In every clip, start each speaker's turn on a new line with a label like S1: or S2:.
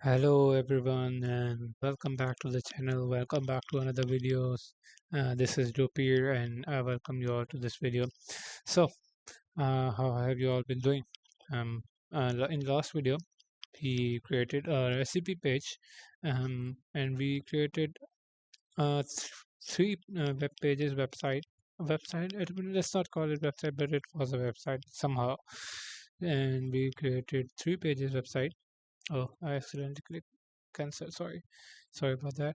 S1: Hello everyone and welcome back to the channel. Welcome back to another videos. This is Jopir and I welcome you all to this video. So, how have you all been doing? Um, in last video, we created a recipe page, and we created three web pages website. Let's not call it website, but it was a website somehow. And we created 3 pages website. Oh, I accidentally clicked cancel. Sorry about that.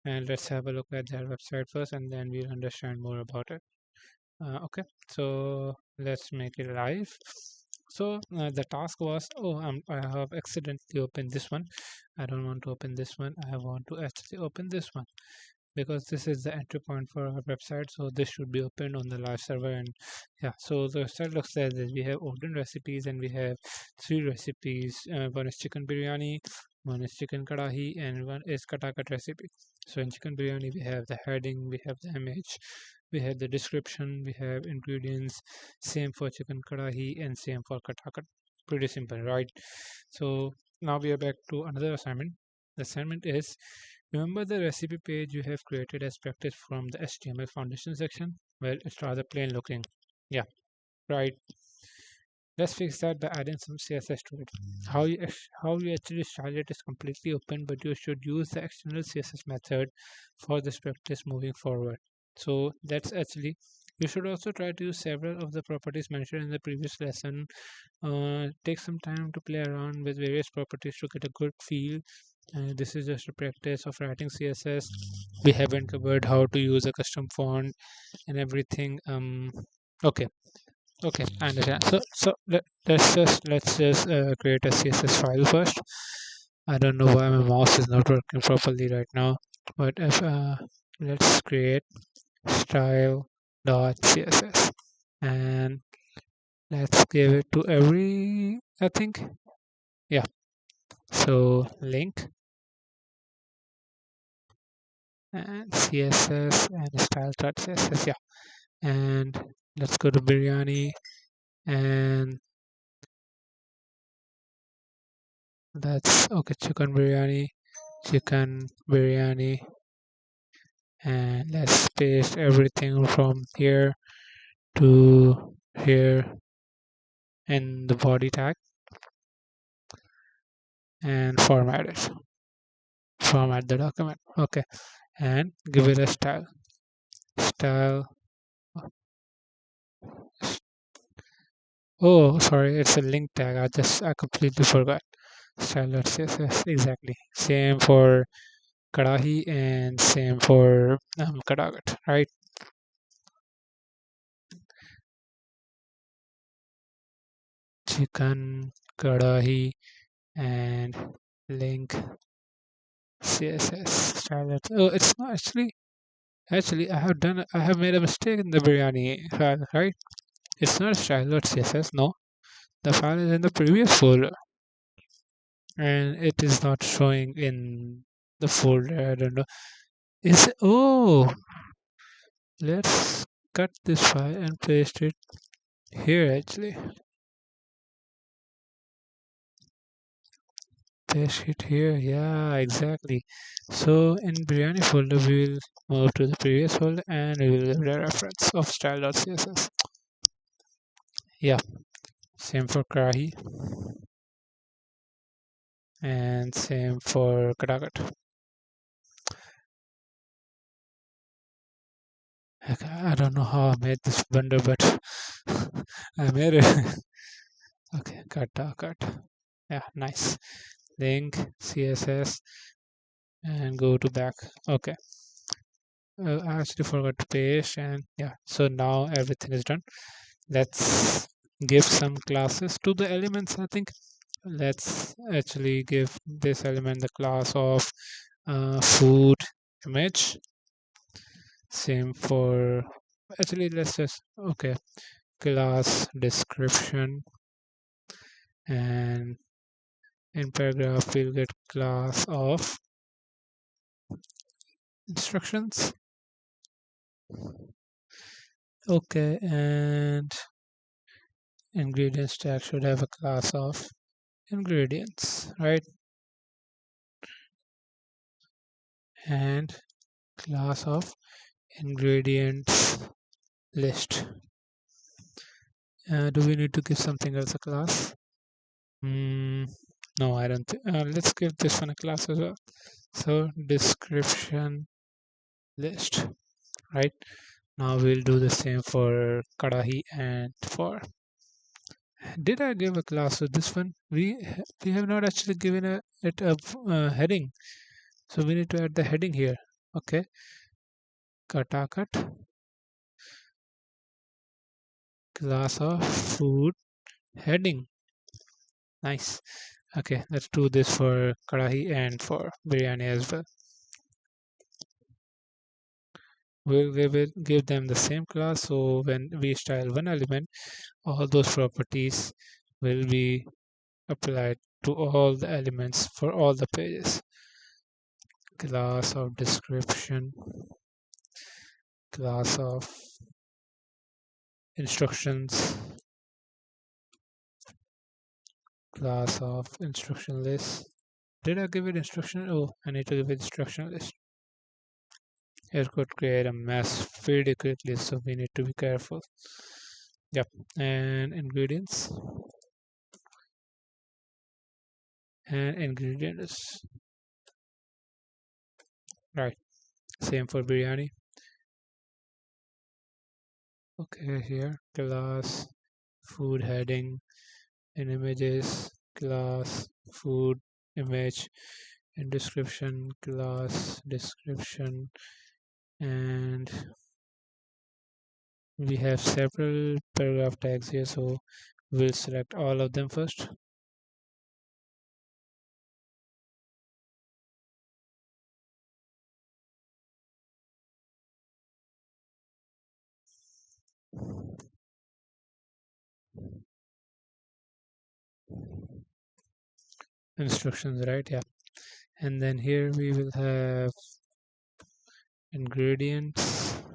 S1: And let's have a look at their website first, and then we'll understand more about it. Okay, so let's make it live. So the task was, I have accidentally opened this one. I don't want to open this one. I want to actually open this one because this is the entry point for our website. So this should be opened on the live server. And yeah, so the website looks like this. We have Odin recipes and we have 3 recipes. One is chicken biryani, one is chicken karahi, and one is Katakat recipe. So in chicken biryani, we have the heading, we have the image, we have the description, we have ingredients. Same for chicken karahi and same for Katakat. Pretty simple, right? So now we are back to another assignment. The assignment is, remember the recipe page you have created as practice from the HTML foundation section? Well, it's rather plain looking. Yeah, right. Let's fix that by adding some CSS to it. How you actually style it is completely open, but you should use the external CSS method for this practice moving forward. So that's actually, you should also try to use several of the properties mentioned in the previous lesson. Take some time to play around with various properties to get a good feel. This is just a practice of writing CSS. We haven't covered how to use a custom font and everything. Okay, okay, I understand. Let's just create a CSS file first. I don't know why my mouse is not working properly right now, but if let's create style.css and let's give it to every, I think, yeah. So link and CSS and style.css, yeah. And let's go to biryani and that's okay, chicken biryani, and let's paste everything from here to here in the body tag and format the document. Okay, and give it a style. Oh, sorry, it's a link tag. I completely forgot. Style.css, exactly. Same for Karahi and same for Katakat, right? Chicken, Karahi, and link CSS style. Oh, it's not actually. Actually, I have made a mistake in the biryani file, right? It's not style.css. No, the file is in the previous folder, and it is not showing in the folder. I don't know. Is it? Oh, let's cut this file and paste it here. Actually, paste it here. Yeah, exactly. So in biryani folder, we will move to the previous folder and we will give the reference of style.css. Yeah, same for Karahi and same for Katakat. Okay, I don't know how I made this blunder, but I made it. Okay, cut. Yeah, nice. Link, CSS, and go to back. Okay. I actually forgot to paste, and yeah, so now everything is done. Let's give some classes to the elements, I think. Let's actually give this element the class of food image. Same for, actually, let's just, okay, class description, and in paragraph we'll get class of instructions. Okay, and ingredients tag should have a class of ingredients, right? And class of ingredients list. Do we need to give something else a class? No, I don't think. Let's give this one a class as well. So description list, right? Now we'll do the same for Karahi and for. Did I give a class to this one? We have not actually given it a heading, so we need to add the heading here. Okay, Katakat class of food heading. Nice. Okay, let's do this for Karahi and for biryani as well. We will give them the same class, so when we style one element, all those properties will be applied to all the elements for all the pages. Class of description, class of instructions, class of instruction list. Did I give it instruction? Oh, I need to give it instruction list. It could create a mess pretty quickly, so we need to be careful. Yep, and ingredients. And ingredients. Right, same for biryani. Okay, here class food heading in images, class food image in description, class description, and we have several paragraph tags here, so we'll select all of them first. Instructions, right? Yeah, and then here we will have ingredients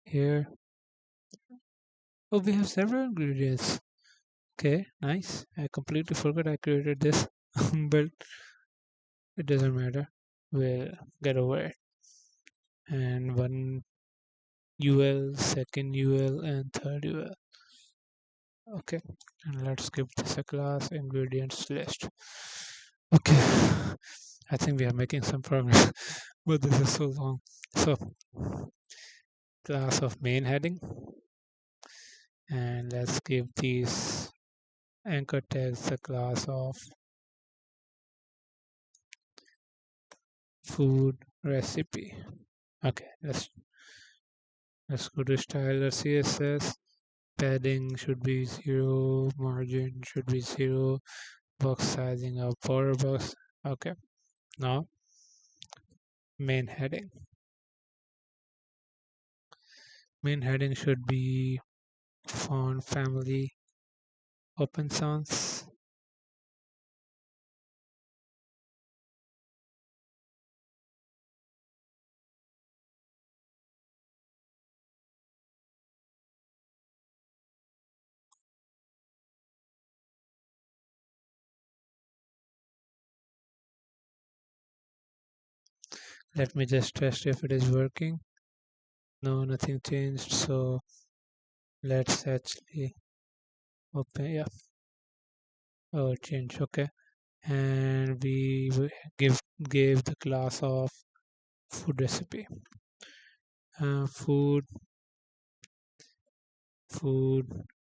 S1: here. Oh, we have several ingredients. Okay, nice. I completely forgot I created this, but it doesn't matter. We'll get over it. And one UL, second UL, and third UL. Okay, and let's give this a class ingredients list. Okay, I think we are making some progress, but this is so long. So, class of main heading, and let's give these anchor tags the class of food recipe. Okay, let's go to styler CSS. Padding should be 0, margin should be 0, box sizing of border box. Okay, now main heading. Main heading should be font family open sans. Let me just test if it is working. No, nothing changed, so let's actually open. Yeah, oh, change. Okay, and we gave the class of food recipe. Food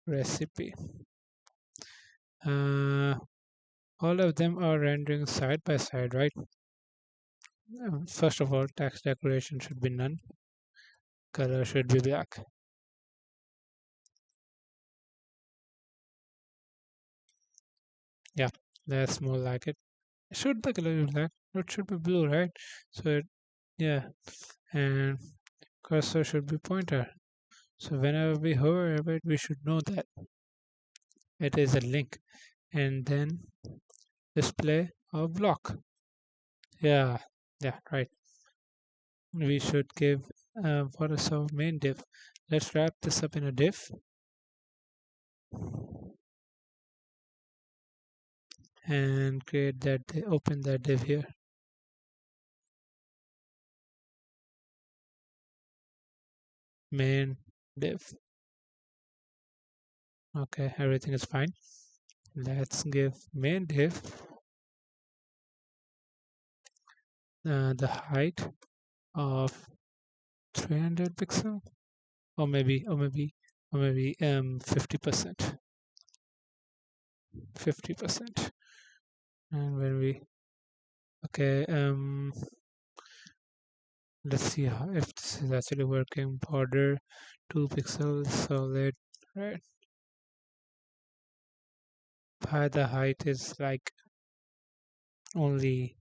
S1: recipe. All of them are rendering side by side, right? First of all, text decoration should be none. Color should be black. Yeah, that's more like it. Should the color be black? It should be blue, right? So yeah, and cursor should be pointer. So whenever we hover over it, we should know that it is a link, and then display a block. Yeah, right. We should give what is our main div? Let's wrap this up in a div and create that, open that div here. Main div. Okay, everything is fine. Let's give main div the height of 300 pixel, or maybe 50%. 50%. And when we okay, let's see how if this is actually working. Border 2 pixels solid, right? By the height is like only,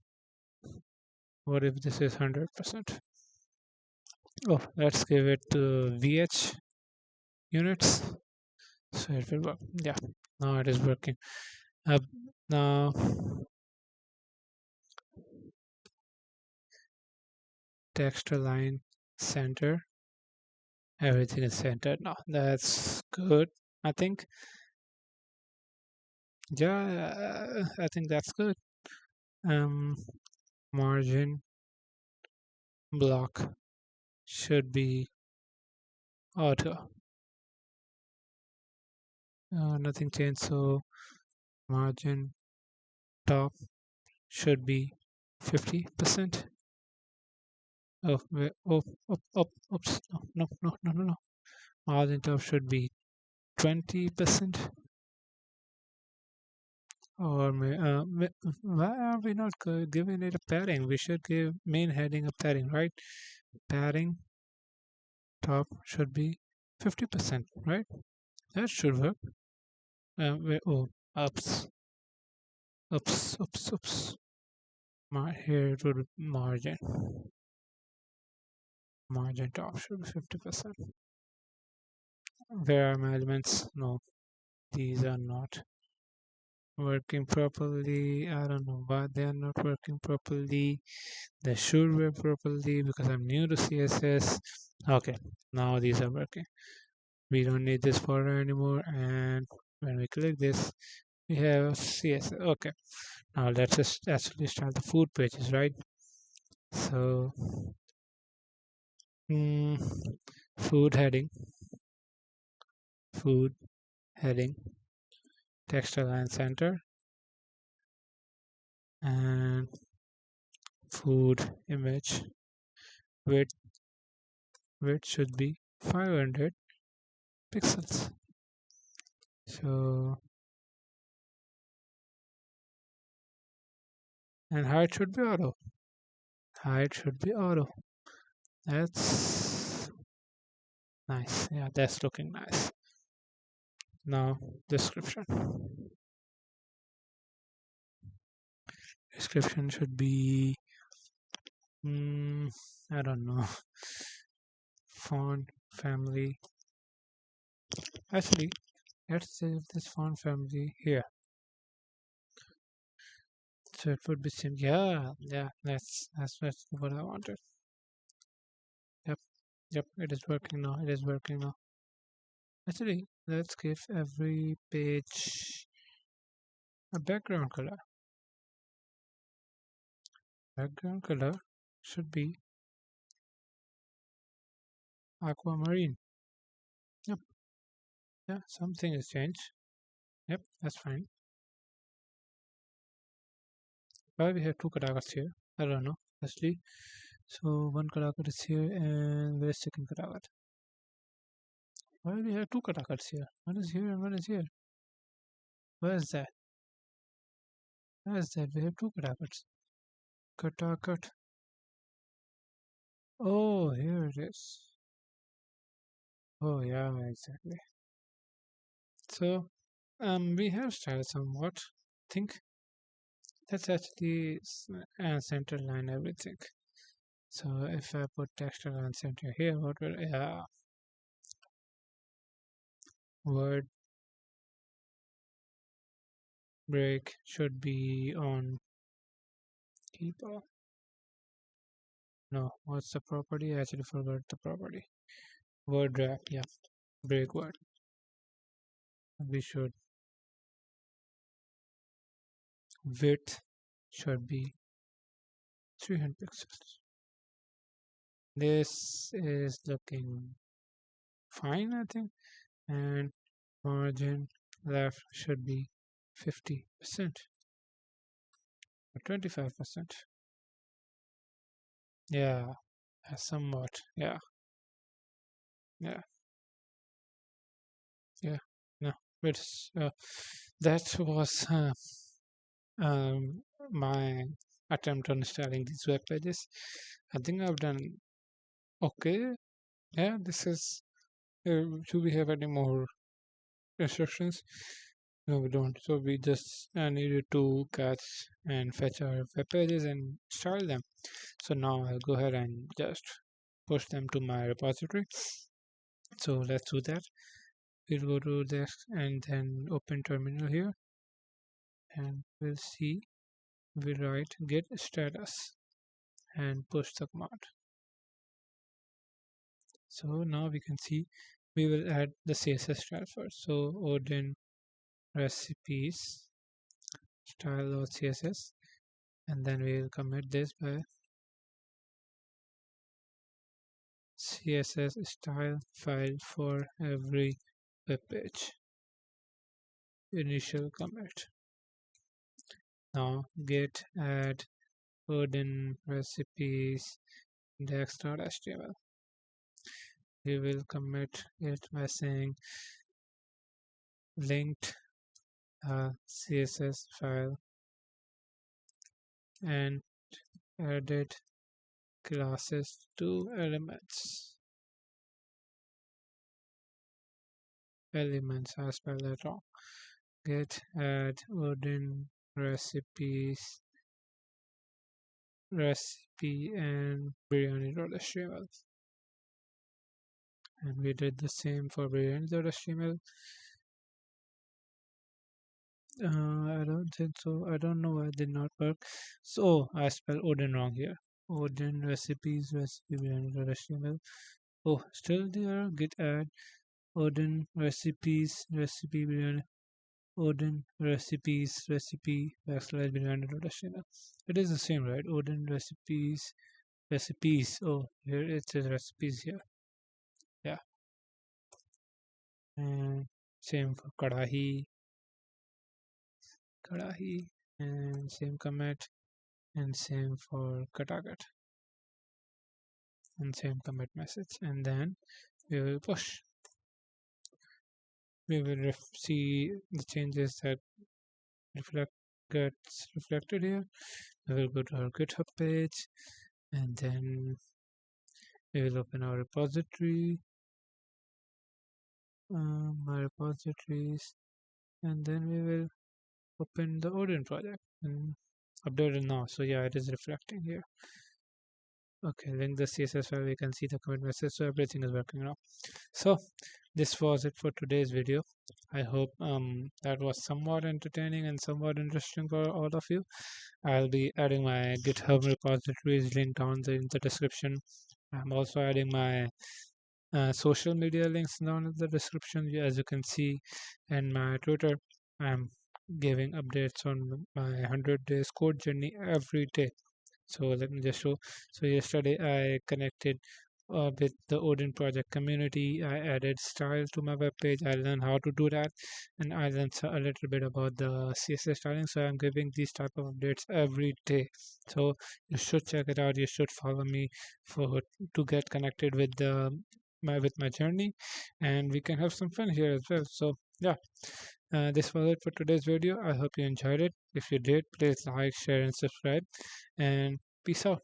S1: what if this is 100%? Oh, let's give it to VH units. So it will work. Yeah, now it is working. Now text align center. Everything is centered now. That's good. I think. Yeah, I think that's good. Um, Margin block should be auto. Nothing changed. So margin top should be 50%. Oh, wait, oh, oops, no. Margin top should be 20%. Or why are we not giving it a padding? We should give main heading a padding, right? Padding top should be 50%, right? That should work. Oh, oops. Here it would be margin top should be 50%. Where are my elements? No, these are not working properly. I don't know why they are not working properly. They should work properly because I'm new to CSS. Okay, now these are working. We don't need this border anymore, and when we click this, we have CSS. Okay, now let's just actually start the food pages, right? So, food heading, food heading, text align center, and food image width should be 500 pixels. So, and height should be auto. Height should be auto. That's nice. Yeah, that's looking nice. Now, description. Description should be, I don't know, font family. Actually, let's save this font family here. So it would be same. Yeah, that's what I wanted. Yep, it is working now. It is working now. Actually, let's give every page a background color. Background color should be aquamarine. Yep, yeah, something has changed. Yep, that's fine. Why we have two Katakats here? I don't know, actually. So one Katakat is here, and where's second Katakat? Why do we have two Katakats here? One is here and one is here. Where is that? Where is that? We have two Katakats. Katakat. Oh, here it is. Oh, yeah, exactly. So, we have started somewhat. Think let's actually center line everything. So if I put text align center here, what will word break should be on people. No, what's the property? I actually forgot the property. word wrap, yeah, break word. We should width should be 300 pixels. This is looking fine, I think, and margin left should be 50% or 25%. Yeah, somewhat. Yeah, yeah, yeah. No, it's that was um, my attempt on installing these web pages. I think I've done okay. Yeah, this is. Do we have any more instructions? No, we don't. So we just needed to catch and fetch our web pages and style them. So now I'll go ahead and just push them to my repository. So let's do that. We'll go to this and then open terminal here, and we'll see. We write git status and push the command. So now we can see we will add the CSS style first. So Odin recipes style.css, and then we will commit this by CSS style file for every web page. Initial commit. Now git add Odin recipes index.html. We will commit it by saying linked CSS file and added classes to elements. I spelled that wrong. Git add Odin recipes recipe and biryani.html. And we did the same for biryani.html. I don't think so. I don't know why it did not work. So I spelled Odin wrong here. Odin recipes recipe biryani.html. Oh, still there. Git add Odin recipes recipe biryani. Odin recipes recipe backslash biryani.html. It is the same, right? Odin recipes. Oh, here it says recipes here. Yeah. And same for Karahi, and same commit, and same for Katakat, and same commit message. And then we will push. We will see the changes that gets reflected here. We will go to our GitHub page, and then we will open our repository, my repositories, and then we will open the Odin project and update it now. So yeah, it is reflecting here. Okay, link the CSS file. We can see the commit message, so everything is working now. So this was it for today's video. I hope that was somewhat entertaining and somewhat interesting for all of you. I'll be adding my GitHub repositories link down in the description. I'm also adding my social media links down in the description. As you can see in my Twitter, I'm giving updates on my 100 days code journey every day. So let me just show. So yesterday I connected with the Odin project community. I added style to my web page. I learned how to do that, and I learned a little bit about the CSS styling. So I'm giving these type of updates every day. So you should check it out. You should follow me for to get connected with my journey, and we can have some fun here as well. So yeah. This was it for today's video. I hope you enjoyed it. If you did, please like, share, and subscribe. And peace out.